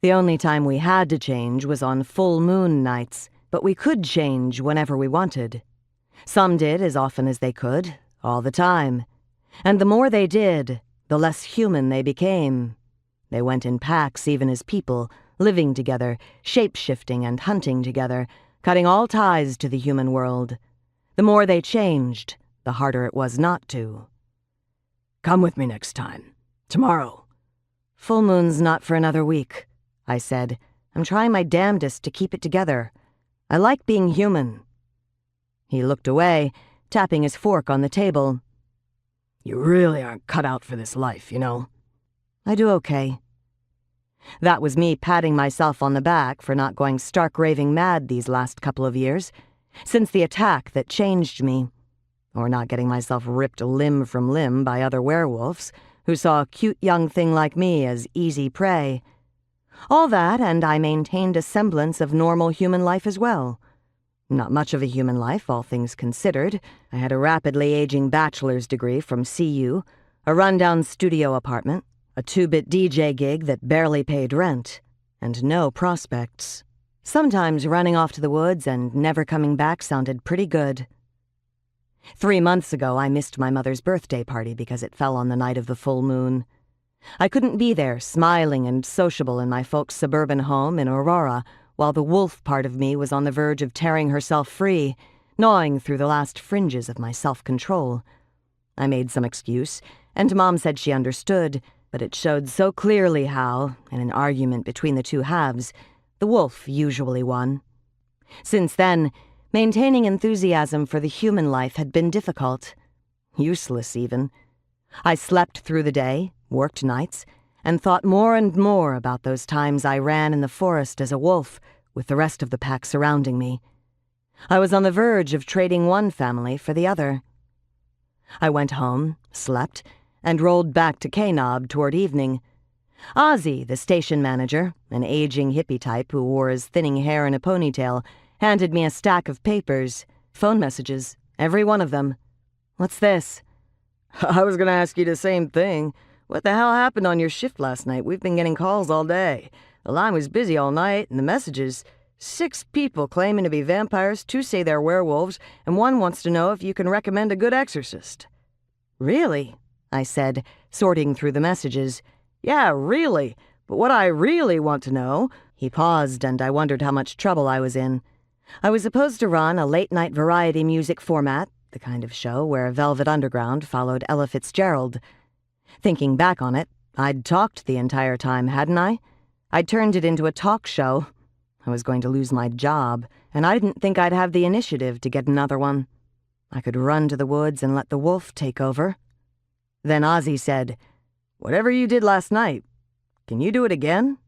The only time we had to change was on full moon nights, but we could change whenever we wanted. Some did as often as they could, all the time. And the more they did, the less human they became. They went in packs even as people, living together, shape-shifting and hunting together, cutting all ties to the human world. The more they changed, the harder it was not to. Come with me next time. Tomorrow. Full moon's not for another week, I said. I'm trying my damnedest to keep it together. I like being human. He looked away, tapping his fork on the table. You really aren't cut out for this life, you know. I do okay. That was me patting myself on the back for not going stark raving mad these last couple of years, since the attack that changed me, or not getting myself ripped limb from limb by other werewolves who saw a cute young thing like me as easy prey. All that, and I maintained a semblance of normal human life as well. Not much of a human life, all things considered. I had a rapidly aging bachelor's degree from CU, a rundown studio apartment, a 2-bit DJ gig that barely paid rent, and no prospects. Sometimes running off to the woods and never coming back sounded pretty good. 3 months ago, I missed my mother's birthday party because it fell on the night of the full moon. I couldn't be there, smiling and sociable in my folks' suburban home in Aurora, while the wolf part of me was on the verge of tearing herself free, gnawing through the last fringes of my self-control. I made some excuse, and Mom said she understood, but it showed so clearly how, in an argument between the two halves, the wolf usually won. Since then, maintaining enthusiasm for the human life had been difficult. Useless, even. I slept through the day, worked nights, and thought more and more about those times I ran in the forest as a wolf, with the rest of the pack surrounding me. I was on the verge of trading one family for the other. I went home, slept, and rolled back to K-Nob toward evening. Ozzy, the station manager, an aging hippie type who wore his thinning hair in a ponytail, handed me a stack of papers, phone messages, every one of them. What's this? I was gonna ask you the same thing. What the hell happened on your shift last night? We've been getting calls all day. The line was busy all night, and the messages. 6 people claiming to be vampires, 2 say they're werewolves, and 1 wants to know if you can recommend a good exorcist. Really? I said, sorting through the messages. Yeah, really. But what I really want to know... He paused, and I wondered how much trouble I was in. I was supposed to run a late-night variety music format, the kind of show where Velvet Underground followed Ella Fitzgerald. Thinking back on it, I'd talked the entire time, hadn't I? I'd turned it into a talk show. I was going to lose my job, and I didn't think I'd have the initiative to get another one. I could run to the woods and let the wolf take over. Then Ozzy said, Whatever you did last night, can you do it again?